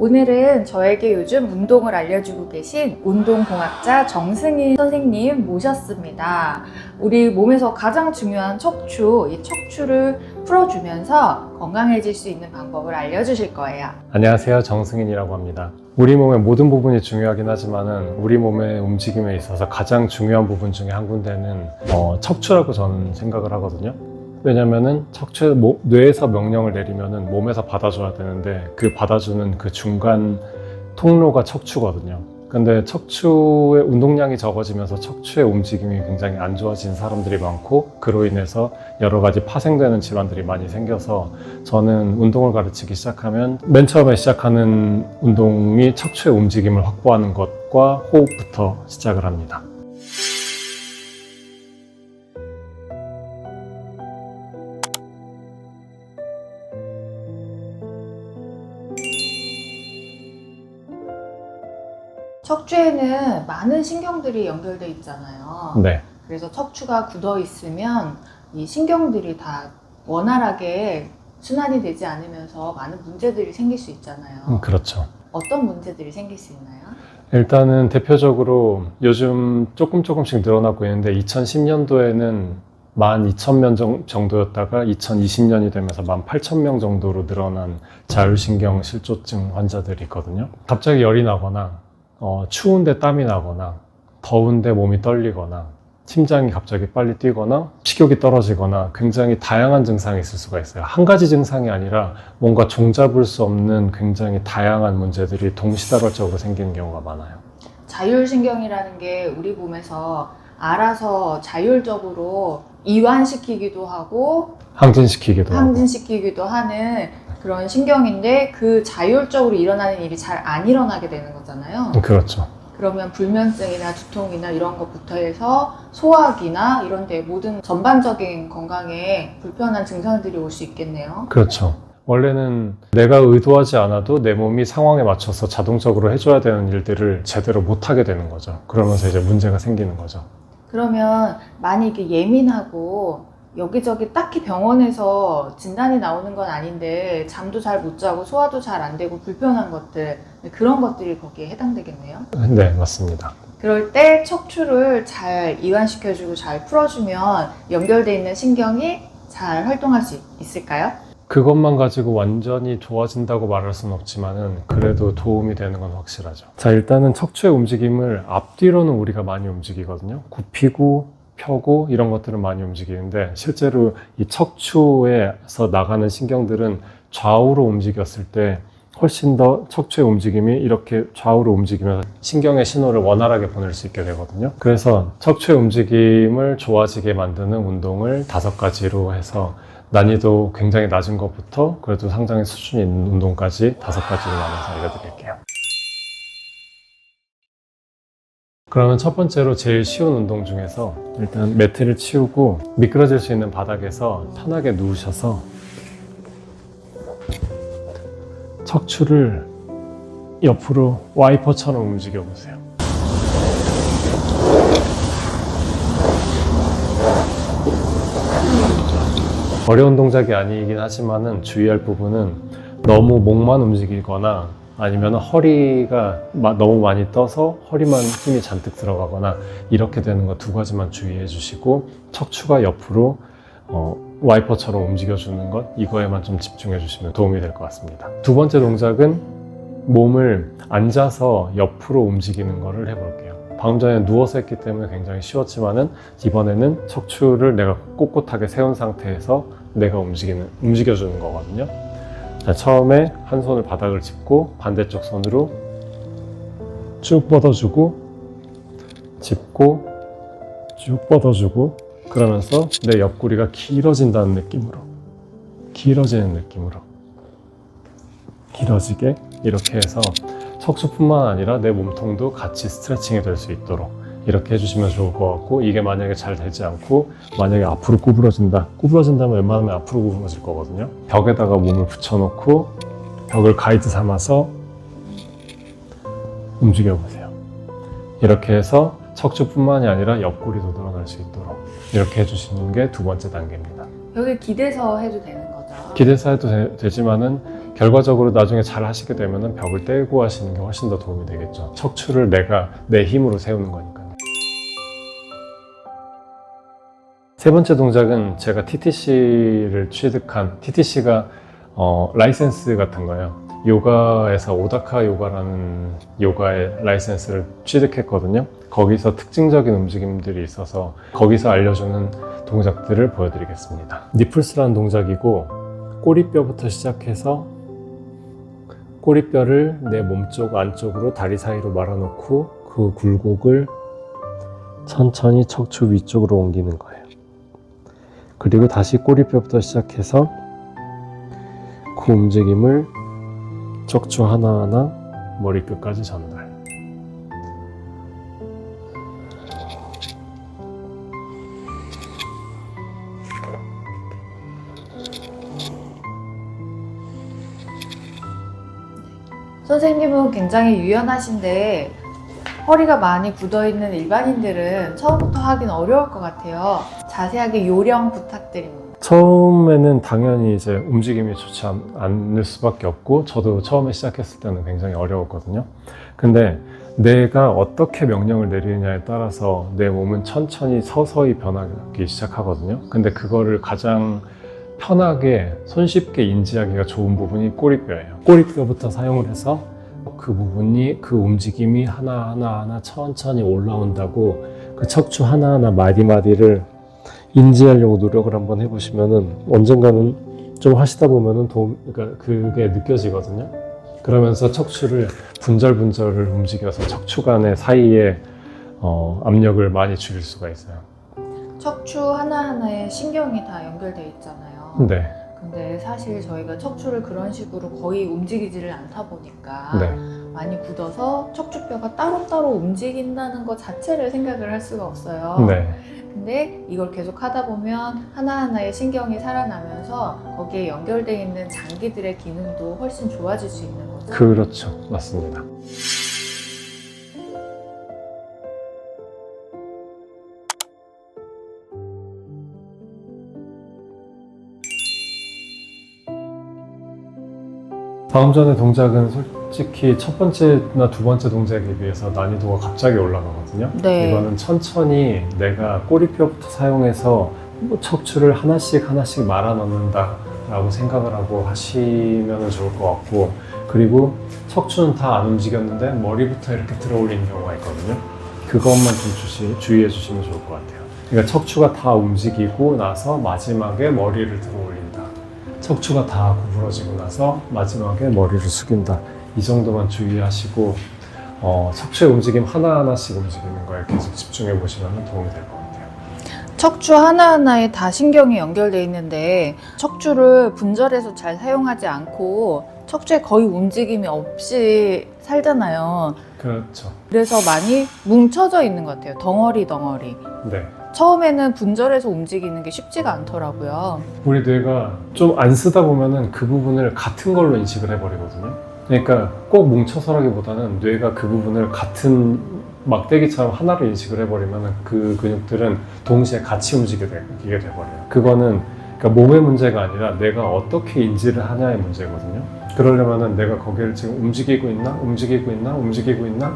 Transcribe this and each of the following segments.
오늘은 저에게 요즘 운동을 알려주고 계신 운동공학자 정승인 선생님 모셨습니다. 우리 몸에서 가장 중요한 척추, 이 척추를 풀어주면서 건강해질 수 있는 방법을 알려주실 거예요. 안녕하세요, 정승인이라고 합니다. 우리 몸의 모든 부분이 중요하긴 하지만은 우리 몸의 움직임에 있어서 가장 중요한 부분 중에 한 군데는 척추라고 저는 생각을 하거든요. 왜냐면은 뇌에서 명령을 내리면은 몸에서 받아줘야 되는데 그 받아주는 그 중간 통로가 척추거든요. 근데 척추의 운동량이 적어지면서 척추의 움직임이 굉장히 안 좋아진 사람들이 많고, 그로 인해서 여러 가지 파생되는 질환들이 많이 생겨서 저는 운동을 가르치기 시작하면 맨 처음에 시작하는 운동이 척추의 움직임을 확보하는 것과 호흡부터 시작을 합니다. 척추에는 많은 신경들이 연결돼 있잖아요. 네. 그래서 척추가 굳어 있으면 이 신경들이 다 원활하게 순환이 되지 않으면서 많은 문제들이 생길 수 있잖아요. 그렇죠. 어떤 문제들이 생길 수 있나요? 일단은 대표적으로 요즘 조금씩 늘어나고 있는데 2010년도에는 12,000명 정도였다가 2020년이 되면서 18,000명 정도로 늘어난 자율신경 실조증 환자들이 있거든요. 갑자기 열이 나거나 추운데 땀이 나거나 더운데 몸이 떨리거나 심장이 갑자기 빨리 뛰거나 식욕이 떨어지거나 굉장히 다양한 증상이 있을 수가 있어요. 한 가지 증상이 아니라 뭔가 종잡을 수 없는 굉장히 다양한 문제들이 동시다발적으로 생기는 경우가 많아요. 자율신경이라는 게 우리 몸에서 알아서 자율적으로 이완시키기도 하고 항진시키기도 하는 그런 신경인데, 그 자율적으로 일어나는 일이 잘 안 일어나게 되는 거잖아요. 그렇죠. 그러면 불면증이나 두통이나 이런 것부터 해서 소화기나 이런 데 모든 전반적인 건강에 불편한 증상들이 올 수 있겠네요. 그렇죠. 원래는 내가 의도하지 않아도 내 몸이 상황에 맞춰서 자동적으로 해줘야 되는 일들을 제대로 못하게 되는 거죠. 그러면서 이제 문제가 생기는 거죠. 그러면 만약에 예민하고 여기저기 딱히 병원에서 진단이 나오는 건 아닌데 잠도 잘 못 자고 소화도 잘 안 되고 불편한 것들, 그런 것들이 거기에 해당되겠네요. 네, 맞습니다. 그럴 때 척추를 잘 이완시켜주고 잘 풀어주면 연결돼 있는 신경이 잘 활동할 수 있을까요? 그것만 가지고 완전히 좋아진다고 말할 수는 없지만은 그래도 도움이 되는 건 확실하죠. 자, 일단은 척추의 움직임을 앞뒤로는 우리가 많이 움직이거든요. 굽히고 펴고 이런 것들은 많이 움직이는데, 실제로 이 척추에서 나가는 신경들은 좌우로 움직였을 때 훨씬 더 척추의 움직임이 이렇게 좌우로 움직이면서 신경의 신호를 원활하게 보낼 수 있게 되거든요. 그래서 척추의 움직임을 좋아지게 만드는 운동을 5가지로 해서 난이도 굉장히 낮은 것부터 그래도 상당히 수준이 있는 운동까지 5가지로 나눠서 알려드릴게요. 그러면 첫 번째로 제일 쉬운 운동 중에서 일단 매트를 치우고 미끄러질 수 있는 바닥에서 편하게 누우셔서 척추를 옆으로 와이퍼처럼 움직여 보세요. 어려운 동작이 아니긴 하지만은 주의할 부분은 너무 목만 움직이거나 아니면 허리가 너무 많이 떠서 허리만 힘이 잔뜩 들어가거나 이렇게 되는 거 2가지만 주의해 주시고, 척추가 옆으로 와이퍼처럼 움직여주는 것, 이거에만 좀 집중해 주시면 도움이 될 것 같습니다. 2번째 동작은 몸을 앉아서 옆으로 움직이는 거를 해볼게요. 방금 전에 누워서 했기 때문에 굉장히 쉬웠지만은 이번에는 척추를 내가 꼿꼿하게 세운 상태에서 내가 움직여주는 거거든요. 자, 처음에 한 손을 바닥을 짚고 반대쪽 손으로 쭉 뻗어주고 짚고 쭉 뻗어주고, 그러면서 내 옆구리가 길어진다는 느낌으로, 길어지는 느낌으로 길어지게 이렇게 해서 척추뿐만 아니라 내 몸통도 같이 스트레칭이 될 수 있도록 이렇게 해주시면 좋을 것 같고, 이게 만약에 잘 되지 않고 만약에 앞으로 구부러진다면 웬만하면 앞으로 구부러질 거거든요. 벽에다가 몸을 붙여놓고 벽을 가이드 삼아서 움직여 보세요. 이렇게 해서 척추뿐만이 아니라 옆구리도 늘어날 수 있도록 이렇게 해주시는 게 2번째 단계입니다. 여기 기대서 해도 되는 거죠? 기대서 해도 되지만은 결과적으로 나중에 잘 하시게 되면 벽을 떼고 하시는 게 훨씬 더 도움이 되겠죠. 척추를 내가 내 힘으로 세우는 거니까요. 세 번째 동작은 제가 TTC를 취득한, TTC가 라이센스 같은 거예요. 요가에서 오다카 요가라는 요가의 라이센스를 취득했거든요. 거기서 특징적인 움직임들이 있어서 거기서 알려주는 동작들을 보여드리겠습니다. 니플스라는 동작이고, 꼬리뼈부터 시작해서 꼬리뼈를 내 몸쪽 안쪽으로 다리 사이로 말아놓고 그 굴곡을 천천히 척추 위쪽으로 옮기는 거예요. 그리고 다시 꼬리뼈부터 시작해서 그 움직임을 척추 하나하나 머리끝까지 전달. 선생님은 굉장히 유연하신데 허리가 많이 굳어있는 일반인들은 처음부터 하긴 어려울 것 같아요. 자세하게 요령 부탁드립니다. 처음에는 당연히 이제 움직임이 좋지 않을 수밖에 없고, 저도 처음에 시작했을 때는 굉장히 어려웠거든요. 근데 내가 어떻게 명령을 내리느냐에 따라서 내 몸은 천천히 서서히 변하기 시작하거든요. 근데 그거를 가장 편하게 손쉽게 인지하기가 좋은 부분이 꼬리뼈예요. 꼬리뼈부터 사용을 해서 그 부분이, 그 움직임이 하나하나 천천히 올라온다고 그 척추 하나하나 마디마디를 인지하려고 노력을 한번 해보시면은 언젠가는 좀 하시다 보면은 그러니까 그게 느껴지거든요. 그러면서 척추를 분절분절을 움직여서 척추 간의 사이에 압력을 많이 줄일 수가 있어요. 척추 하나하나에 신경이 다 연결되어 있잖아요. 네. 근데 사실 저희가 척추를 그런 식으로 거의 움직이지를 않다 보니까 네. 많이 굳어서 척추뼈가 따로따로 움직인다는 것 자체를 생각을 할 수가 없어요. 네. 근데 이걸 계속 하다 보면 하나하나의 신경이 살아나면서 거기에 연결되어 있는 장기들의 기능도 훨씬 좋아질 수 있는 거죠. 그렇죠. 맞습니다. 다음 전의 동작은 솔직히 첫 번째나 두 번째 동작에 비해서 난이도가 갑자기 올라가거든요. 네. 이거는 천천히 내가 꼬리뼈부터 사용해서 척추를 하나씩 말아 넣는다 라고 생각을 하고 하시면 좋을 것 같고, 그리고 척추는 다 안 움직였는데 머리부터 이렇게 들어 올리는 경우가 있거든요. 그것만 좀 주의해 주시면 좋을 것 같아요. 그러니까 척추가 다 움직이고 나서 마지막에 머리를 들어 올린다. 척추가 다 구부러지고 나서 마지막에 머리를 숙인다. 이 정도만 주의하시고 척추의 움직임 하나하나씩 움직이는 거에 계속 집중해 보시면 도움이 될 것 같아요. 척추 하나하나에 다 신경이 연결되어 있는데 척추를 분절해서 잘 사용하지 않고 척추에 거의 움직임이 없이 살잖아요. 그렇죠. 그래서 많이 뭉쳐져 있는 것 같아요. 덩어리. 네. 처음에는 분절해서 움직이는 게 쉽지가 않더라고요. 우리 뇌가 좀 안 쓰다 보면은 그 부분을 같은 걸로 인식을 해버리거든요. 그러니까 꼭 뭉쳐서라기보다는 뇌가 그 부분을 같은 막대기처럼 하나로 인식을 해버리면은 그 근육들은 동시에 같이 움직이게 돼버려요. 그거는 그러니까 몸의 문제가 아니라 내가 어떻게 인지를 하냐의 문제거든요. 그러려면은 내가 거기를 지금 움직이고 있나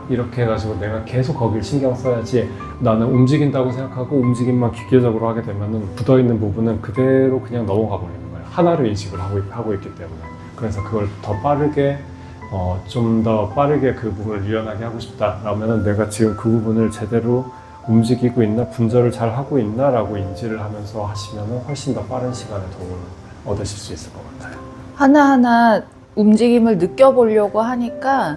이렇게 해가지고 내가 계속 거기를 신경 써야지, 나는 움직인다고 생각하고 움직임만 기계적으로 하게 되면은 굳어있는 부분은 그대로 그냥 넘어가 버리는 거예요. 하나로 인식을 하고 있기 때문에. 그래서 그걸 더 빠르게 좀 더 빠르게 그 부분을 유연하게 하고 싶다 라면은 내가 지금 그 부분을 제대로 움직이고 있나, 분절을 잘 하고 있나 라고 인지를 하면서 하시면은 훨씬 더 빠른 시간에 도움을 얻으실 수 있을 것 같아요. 하나하나 움직임을 느껴보려고 하니까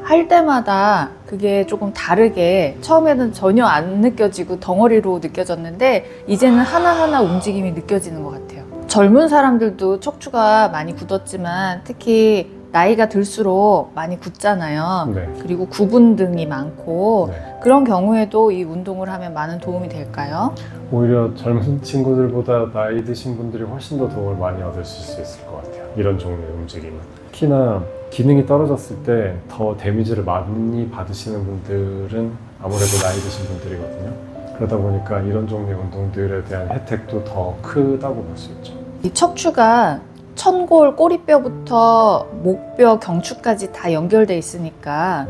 할 때마다 그게 조금 다르게, 처음에는 전혀 안 느껴지고 덩어리로 느껴졌는데 이제는 하나하나 움직임이 느껴지는 것 같아요. 젊은 사람들도 척추가 많이 굳었지만 특히 나이가 들수록 많이 굳잖아요. 네. 그리고 구분 등이 많고 네. 그런 경우에도 이 운동을 하면 많은 도움이 될까요? 오히려 젊은 친구들보다 나이 드신 분들이 훨씬 더 도움을 많이 얻으실 수 있을 것 같아요. 이런 종류의 움직임은. 특히나 기능이 떨어졌을 때 더 데미지를 많이 받으시는 분들은 아무래도 나이 드신 분들이거든요. 그러다 보니까 이런 종류의 운동들에 대한 혜택도 더 크다고 볼 수 있죠. 이 척추가 천골, 꼬리뼈부터 목뼈, 경추까지 다 연결돼 있으니까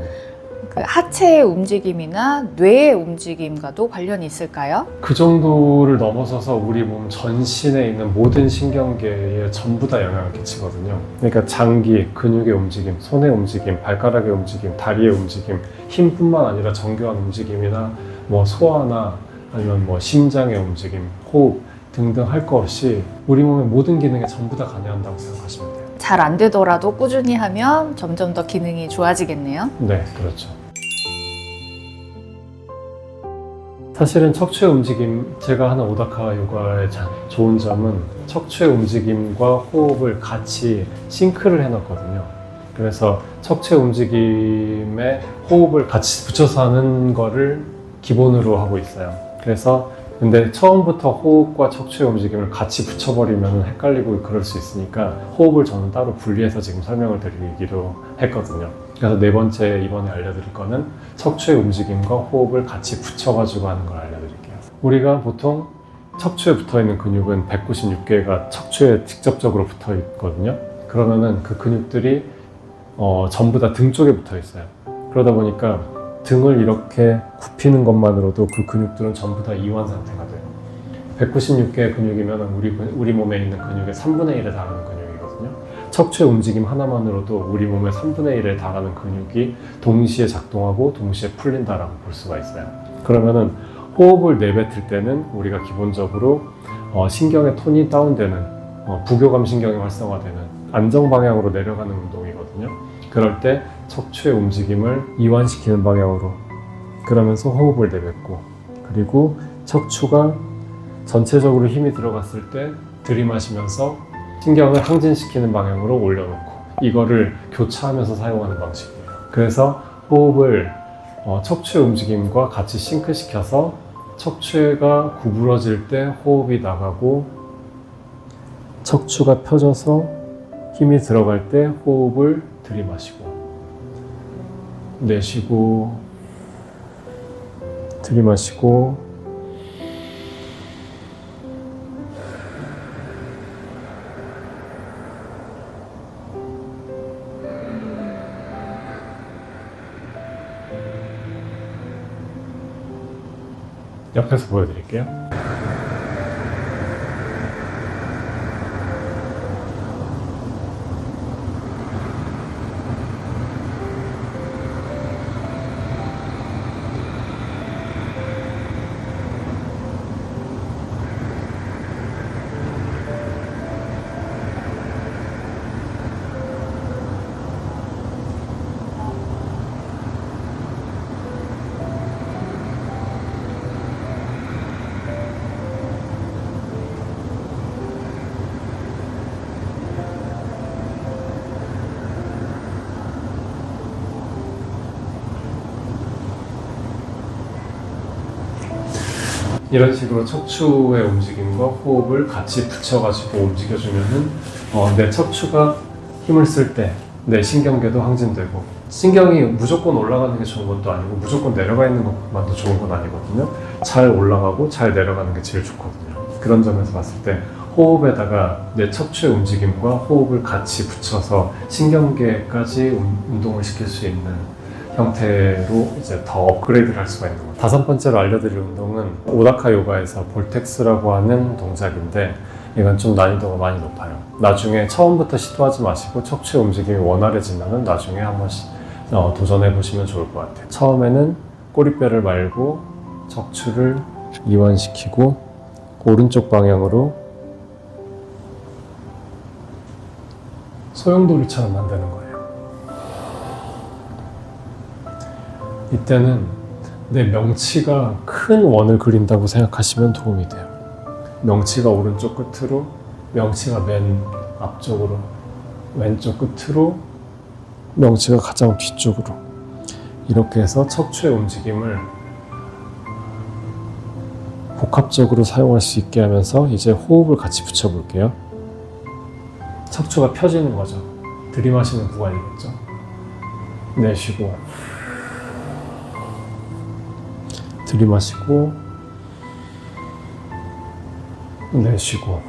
그 하체의 움직임이나 뇌의 움직임과도 관련이 있을까요? 그 정도를 넘어서서 우리 몸 전신에 있는 모든 신경계에 전부 다 영향을 끼치거든요. 그러니까 장기, 근육의 움직임, 손의 움직임, 발가락의 움직임, 다리의 움직임, 힘뿐만 아니라 정교한 움직임이나 뭐 소화나 아니면 뭐 심장의 움직임, 호흡 등등 할 것 없이 우리 몸의 모든 기능에 전부 다 관여한다고 생각하시면 돼요. 잘 안 되더라도 꾸준히 하면 점점 더 기능이 좋아지겠네요. 네, 그렇죠. 사실은 척추의 움직임, 제가 하는 오다카 요가의 좋은 점은 척추의 움직임과 호흡을 같이 싱크를 해놨거든요. 그래서 척추의 움직임에 호흡을 같이 붙여서 하는 거를 기본으로 하고 있어요. 그래서 근데 처음부터 호흡과 척추의 움직임을 같이 붙여버리면 헷갈리고 그럴 수 있으니까 호흡을 저는 따로 분리해서 지금 설명을 드리기로 했거든요. 그래서 네 번째 이번에 알려드릴 거는 척추의 움직임과 호흡을 같이 붙여가지고 하는 걸 알려드릴게요. 우리가 보통 척추에 붙어있는 근육은 196개가 척추에 직접적으로 붙어 있거든요. 그러면은 그 근육들이 전부 다 등 쪽에 붙어 있어요. 그러다 보니까 등을 이렇게 굽히는 것만으로도 그 근육들은 전부 다 이완 상태가 돼요. 196개의 근육이면 우리 몸에 있는 근육의 3분의 1에 달하는 근육이거든요. 척추의 움직임 하나만으로도 우리 몸의 3분의 1에 달하는 근육이 동시에 작동하고 동시에 풀린다라고 볼 수가 있어요. 그러면은 호흡을 내뱉을 때는 우리가 기본적으로 신경의 톤이 다운되는 부교감 신경이 활성화되는 안정 방향으로 내려가는 운동이거든요. 그럴 때 척추의 움직임을 이완시키는 방향으로 그러면서 호흡을 내뱉고 그리고 척추가 전체적으로 힘이 들어갔을 때 들이마시면서 신경을 항진시키는 방향으로 올려놓고 이거를 교차하면서 사용하는 방식이에요. 그래서 호흡을 척추의 움직임과 같이 싱크시켜서 척추가 구부러질 때 호흡이 나가고 척추가 펴져서 힘이 들어갈 때 호흡을 들이마시고 내쉬고 들이마시고 옆에서 보여드릴게요. 이런 식으로 척추의 움직임과 호흡을 같이 붙여가지고 움직여주면은 내 척추가 힘을 쓸 때 내 신경계도 항진되고 신경이 무조건 올라가는 게 좋은 것도 아니고 무조건 내려가 있는 것만도 좋은 건 아니거든요. 잘 올라가고 잘 내려가는 게 제일 좋거든요. 그런 점에서 봤을 때 호흡에다가 내 척추의 움직임과 호흡을 같이 붙여서 신경계까지 운동을 시킬 수 있는 형태로 이제 더 업그레이드를 할 수가 있는 거예요. 다섯 번째로 알려드릴 운동은 오다카 요가에서 볼텍스라고 하는 동작인데 이건 좀 난이도가 많이 높아요. 나중에 처음부터 시도하지 마시고 척추의 움직임이 원활해지면 나중에 한 번씩 도전해 보시면 좋을 것 같아요. 처음에는 꼬리뼈를 말고 척추를 이완시키고 오른쪽 방향으로 소용돌이처럼 만드는 거예요. 이때는 내 명치가 큰 원을 그린다고 생각하시면 도움이 돼요. 명치가 오른쪽 끝으로, 명치가 맨 앞쪽으로, 왼쪽 끝으로, 명치가 가장 뒤쪽으로 이렇게 해서 척추의 움직임을 복합적으로 사용할 수 있게 하면서 이제 호흡을 같이 붙여볼게요. 척추가 펴지는 거죠. 들이마시는 구간이겠죠. 내쉬고 들이마시고 내쉬고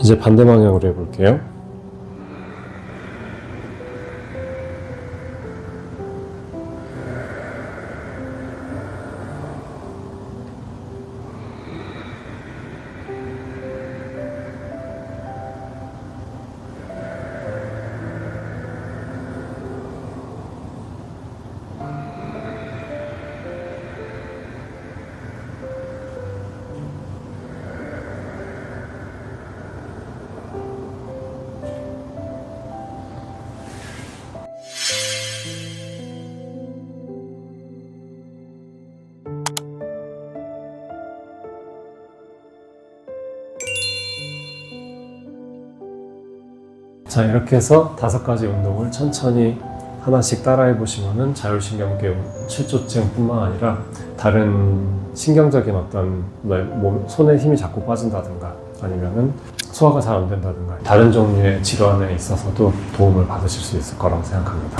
이제 반대 방향으로 해볼게요. 자, 이렇게 해서 5가지 운동을 천천히 하나씩 따라해 보시면은 자율신경계 출조증뿐만 아니라 다른 신경적인 어떤 손에 힘이 자꾸 빠진다든가 아니면은 소화가 잘 안 된다든가 다른 종류의 질환에 있어서도 도움을 받으실 수 있을 거라고 생각합니다.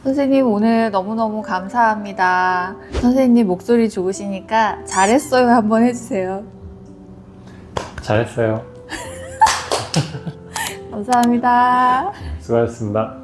선생님 오늘 너무너무 감사합니다. 선생님 목소리 좋으시니까 잘했어요 한번 해주세요. 잘했어요. 감사합니다. 수고하셨습니다.